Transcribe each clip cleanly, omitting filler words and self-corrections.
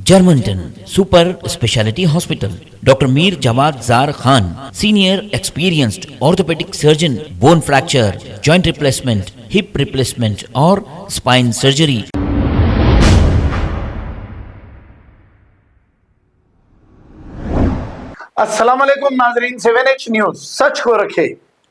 Germantown Super Speciality Hospital. Dr. Mir Jawad Zar Khan, Senior Experienced Orthopedic Surgeon, Bone Fracture, Joint Replacement, Hip Replacement और Spine Surgery. अस्सलाम वालेकुम नाजरीन, 7H news सच को रखे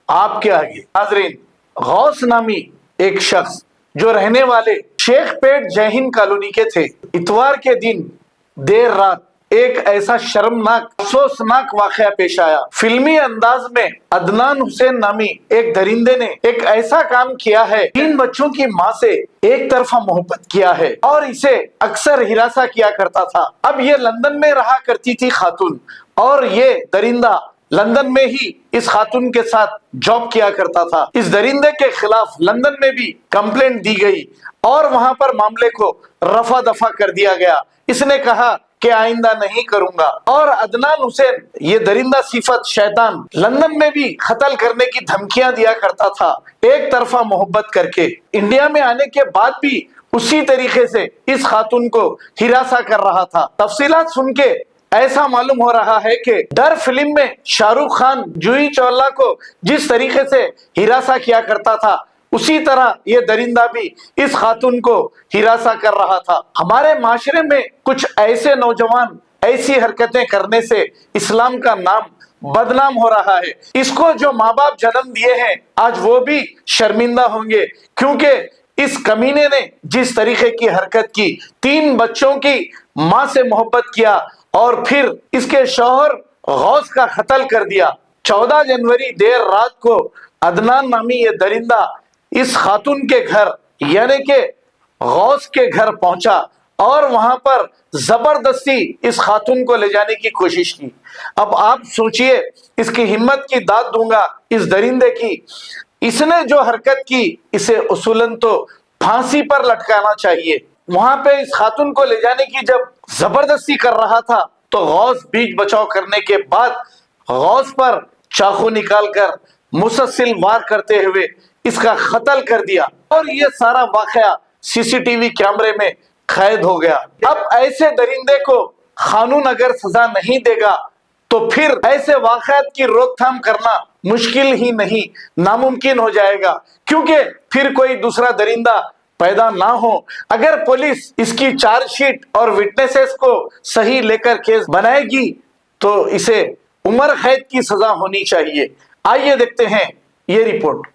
आपके आगे। नाजरीन, गौस नामी एक शख्स जो रहने वाले शेख पेट जय हिंद कॉलोनी के थे, इतवार के दिन देर रात एक ऐसा शर्मनाक अफसोसनाक वाकया पेश आया। फिल्मी अंदाज में अदनान हुसैन नामी एक दरिंदे ने एक ऐसा काम किया है, 3 बच्चों की माँ से एक तरफा मोहब्बत किया है और इसे अक्सर हिरासा किया करता था। अब ये लंदन में रहा करती थी खातून और ये दरिंदा लंदन में ही इस खातून के साथ जॉब किया करता था। इस दरिंदे के खिलाफ लंदन में भी कंप्लेंट दी गई और वहां पर मामले को रफा दफा कर दिया गया। इसने कहा कि आइंदा नहीं करूंगा और अदनान हुसैन, ये दरिंदा सिफत शैतान, लंदन में भी कत्ल करने की धमकियां दिया करता था एक तरफा मोहब्बत करके। इंडिया में आने के बाद भी उसी तरीके से इस खातून को हिरासा कर रहा था। तफसीलात सुन के ऐसा मालूम हो रहा है कि डर फिल्म में शाहरुख खान जूही चावला को जिस तरीके से हिरासा किया करता था, उसी तरह ये दरिंदा भी इस खातून को हिरासा कर रहा था। हमारे माशरे में कुछ ऐसे नौजवान ऐसी हरकतें करने से इस्लाम का नाम बदनाम हो रहा है। इसको जो माँ बाप जन्म दिए हैं आज वो भी शर्मिंदा होंगे, क्योंकि इस कमीने ने जिस तरीके की हरकत की, 3 बच्चों की माँ से मोहब्बत किया और फिर इसके शौहर गौस का कत्ल कर दिया। 14 जनवरी देर रात को अदनान नामी ये दरिंदा इस खातून के घर यानी कि गौस के घर पहुंचा और वहां पर जबरदस्ती इस खातून को ले जाने की कोशिश की। अब आप सोचिए, इसकी हिम्मत की दाद दूंगा इस दरिंदे की। इसने जो हरकत की, इसे उसूलन तो फांसी पर लटकाना चाहिए। वहां पे इस खातून को ले जाने की जब जबरदस्ती कर रहा था तो गौस बीच बचाव करने के बाद गौस पर चाकू निकालकर मुसलसल वार करते हुए इसका कत्ल कर दिया और ये सारा वाकया सीसीटीवी कैमरे में कैद हो गया। अब ऐसे दरिंदे को कानून अगर सजा नहीं देगा तो फिर ऐसे वाकयात की रोकथाम करना मुश्किल ही नहीं, नामुमकिन हो जाएगा, क्योंकि फिर कोई दूसरा दरिंदा पैदा ना हो। अगर पुलिस इसकी चार्जशीट और विटनेसेस को सही लेकर केस बनाएगी तो इसे उम्र कैद की सजा होनी चाहिए। आइए देखते हैं ये रिपोर्ट।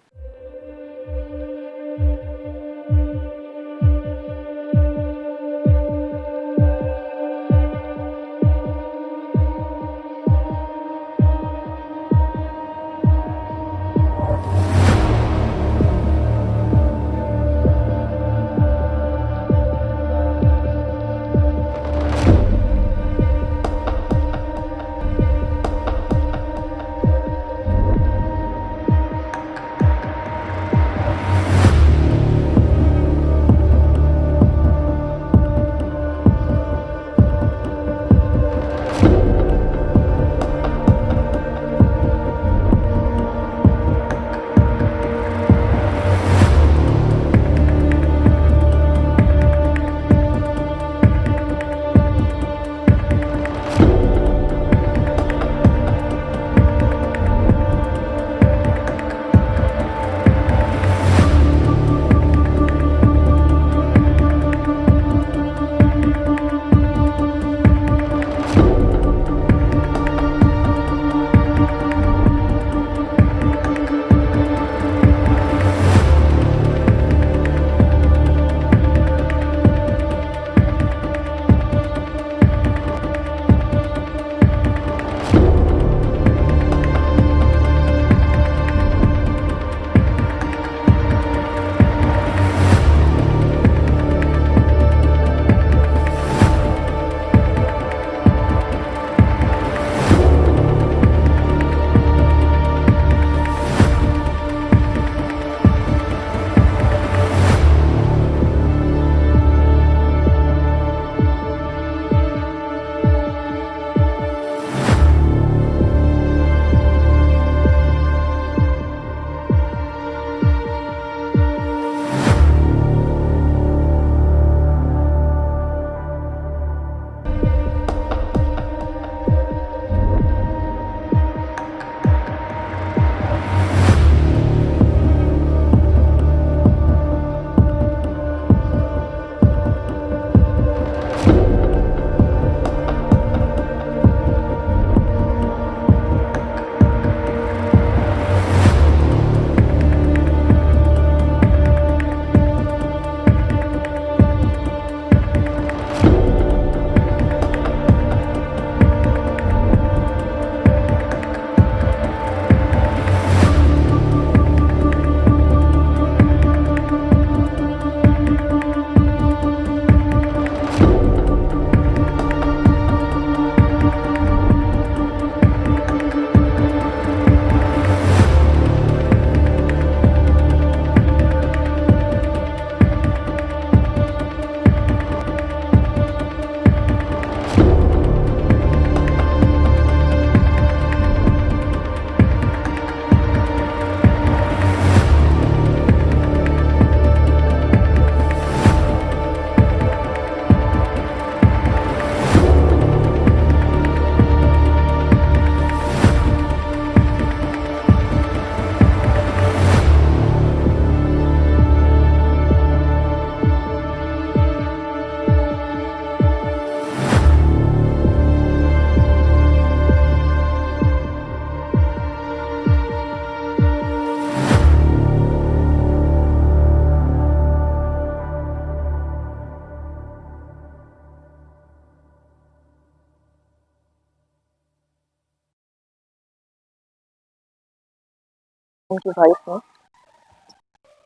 उनकी वाइफ है।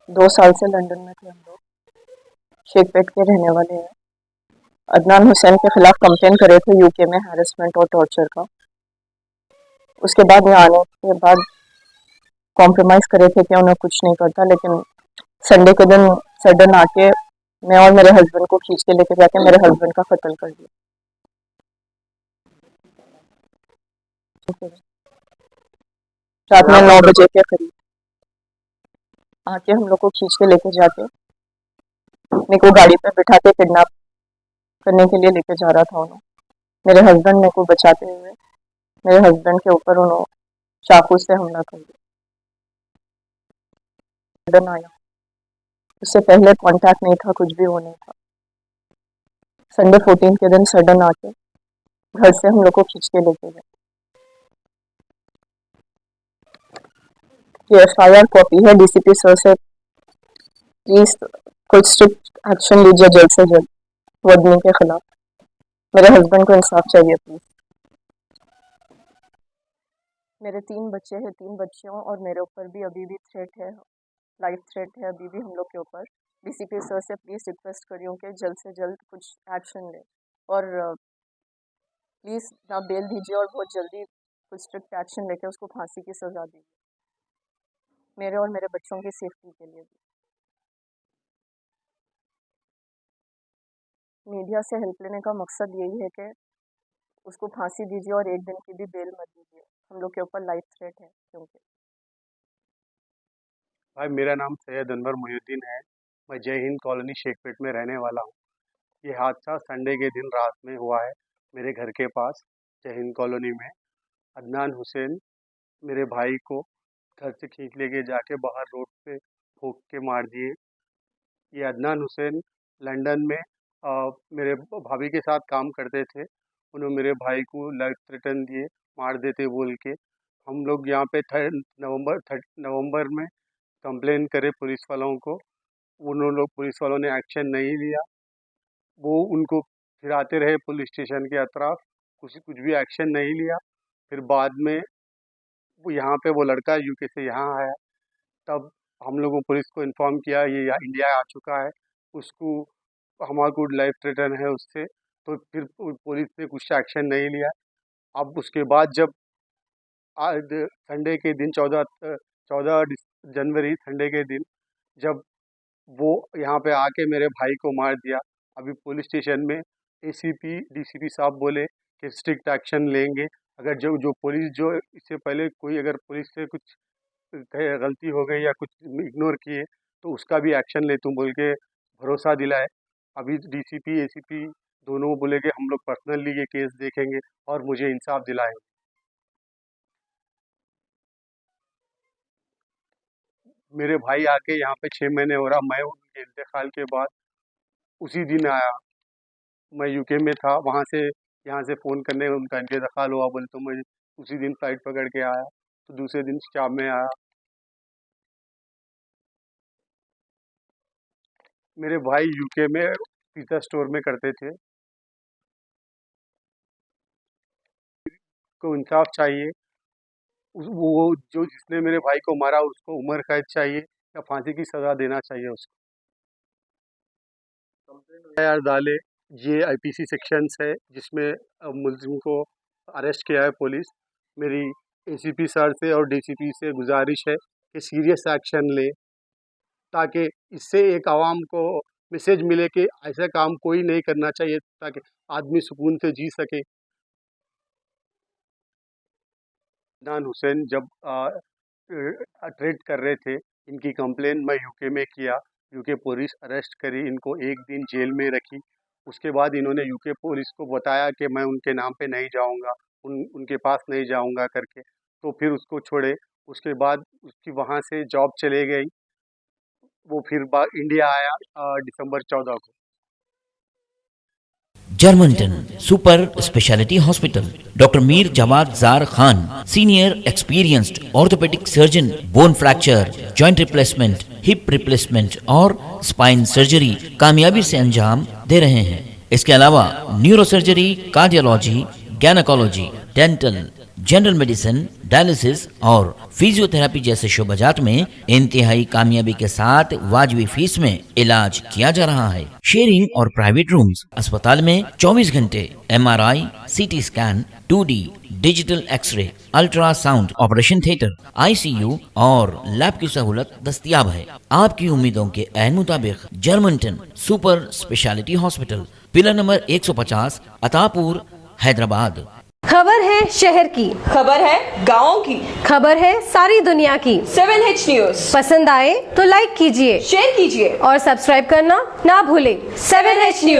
2 साल से लंदन में थे हम लोग। शेखपेट के रहने वाले हैं। अदनान हुसैन के खिलाफ कंप्लेन करे थे यूके में हैरेसमेंट और टॉर्चर का। उसके बाद यहाँ आने के बाद कॉम्प्रोमाइज़ करे थे कि उन्हें कुछ नहीं करता, लेकिन संडे के दिन सडन आके मैं और मेरे हस्बैंड को खींच के लेके जाके मेरे हस्बैंड का कत्ल कर दिया। रात में 9 बजे के करीब आके हम लोग को खींच के लेके जाके मेरे को गाड़ी पे बिठा के किडनैप करने के लिए लेके जा रहा था उन्होंने। मेरे हस्बैंड मेरे को बचाते हुए मेरे हस्बैंड के ऊपर उन्होंने चाकू से हमला कर दिया। सडन आया, उससे पहले कांटेक्ट नहीं था, कुछ भी वो नहीं था। संडे 14 के दिन सडन आके घर से हम लोग को खींच के लेके गए। ये FIR कॉपी है DCP सर से। प्लीज कुछ स्ट्रिक्ट एक्शन लीजिए जल्द से जल्द वदनी के खिलाफ। मेरे हस्बैंड को इंसाफ चाहिए प्लीज। मेरे 3 बच्चे हैं, 3 बच्चियों और मेरे ऊपर भी अभी भी थ्रेट है, लाइफ थ्रेट है अभी भी हम लोग के ऊपर। DCP सर से प्लीज़ रिक्वेस्ट करी हूँ कि जल्द से जल्द कुछ एक्शन ले और प्लीज़ ना बेल दीजिए और बहुत जल्दी कुछ स्ट्रिक्ट एक्शन लेके उसको फांसी की सज़ा दीजिए, मेरे और मेरे बच्चों की सेफ्टी के लिए भी। मीडिया से हेल्प लेने का मकसद यही है कि उसको फांसी दीजिए और एक दिन की भी बेल मत दीजिए। हम लोग के ऊपर लाइफ थ्रेट है क्योंकि। भाई मेरा नाम सैयद अनवर मोहिउद्दीन है। मैं जय हिंद कॉलोनी शेखपेट में रहने वाला हूँ। ये हादसा संडे के दिन रात में हुआ है मेरे घर के पास जय हिंद कॉलोनी में। अदनान हुसैन मेरे भाई को घर से खींच लेके जाके बाहर रोड पे ठोक के मार दिए। ये अदनान हुसैन लंदन में मेरे भाभी के साथ काम करते थे। उन्होंने मेरे भाई को लाइफ थ्रेटन दिए, मार देते बोल के। हम लोग यहाँ पे 3 नवंबर में कंप्लेन करे पुलिस वालों को। पुलिस वालों ने एक्शन नहीं लिया। वो उनको फिराते रहे पुलिस स्टेशन के अतराफ, कुछ भी एक्शन नहीं लिया। फिर बाद में वो यहाँ पे वो लड़का यूके से यहाँ आया, तब हम लोगों पुलिस को इन्फॉर्म किया ये इंडिया आ चुका है, उसको हमारे को लाइफ थ्रेटन है उससे। तो फिर पुलिस ने कुछ एक्शन नहीं लिया। अब उसके बाद जब आज संडे के दिन 14 जनवरी संडे के दिन जब वो यहाँ पे आके मेरे भाई को मार दिया, अभी पुलिस स्टेशन में ACP DCP साहब बोले कि स्ट्रिक्ट एक्शन लेंगे। अगर जो पुलिस जो इससे पहले कोई अगर पुलिस से कुछ गलती हो गई या कुछ इग्नोर किए तो उसका भी एक्शन ले तुम बोल के भरोसा दिलाए। अभी DCP ACP दोनों बोले कि हम लोग पर्सनली ये केस देखेंगे और मुझे इंसाफ दिलाएंगे। मेरे भाई आके यहाँ पे 6 महीने हो रहा। मैं उनके इंतकाल के बाद उसी दिन आया। मैं यूके में था, वहाँ से यहाँ से फ़ोन करने उनका इंतकाल हुआ बोले तो मैं उसी दिन फ्लाइट पकड़ के आया। तो दूसरे दिन शाम में आया। मेरे भाई यूके में पिज़्ज़ा स्टोर में करते थे। को इंसाफ चाहिए। वो जो जिसने मेरे भाई को मारा उसको उम्र कैद चाहिए या फांसी की सज़ा देना चाहिए उसको। यार डाले, ये IPC सेक्शंस है जिसमें मुलजिम को अरेस्ट किया है पुलिस। मेरी ACP सर से और DCP से गुजारिश है कि सीरियस एक्शन ले, ताकि इससे एक आवाम को मैसेज मिले कि ऐसा काम कोई नहीं करना चाहिए, ताकि आदमी सुकून से जी सके। अदनान हुसैन जब ट्रेड कर रहे थे, इनकी कंप्लेन मैं यूके में किया। यूके पुलिस अरेस्ट करी, इनको 1 दिन जेल में रखी। उसके बाद इन्होंने यूके पुलिस को बताया कि मैं उनके नाम पे नहीं जाऊंगा, उनके पास नहीं जाऊंगा करके। तो फिर उसको छोड़े। उसके बाद उसकी वहाँ से जॉब चले गई। वो फिर इंडिया आया दिसंबर 14 को। जर्मनटन super speciality hospital, doctor Mir Jamat Jar Khan, senior experienced orthopaedic surgeon, bone fracture, joint replacement, hip replacement और स्पाइन सर्जरी कामयाबी से अंजाम दे रहे हैं। इसके अलावा neuro surgery, cardiology, gynaecology, dental, general medicine, dialysis और फिजियोथेरेपी जैसे शोबाजात में इंतहाई कामयाबी के साथ वाजबी फीस में इलाज किया जा रहा है। शेयरिंग और प्राइवेट रूम्स। अस्पताल में 24 घंटे MRI, CT scan, 2D digital x ray, ultrasound, operation theatre, ICU और लैब की सहूलत दस्तयाब है। आपकी उम्मीदों के ऐन मुताबिक Germanton super speciality hospital, pillar number 150, Attapur, Hyderabad. खबर है शहर की, खबर है गाँव की, खबर है सारी दुनिया की। 7H न्यूज पसंद आए तो लाइक कीजिए, शेयर कीजिए और सब्सक्राइब करना ना भूलें। 7H news.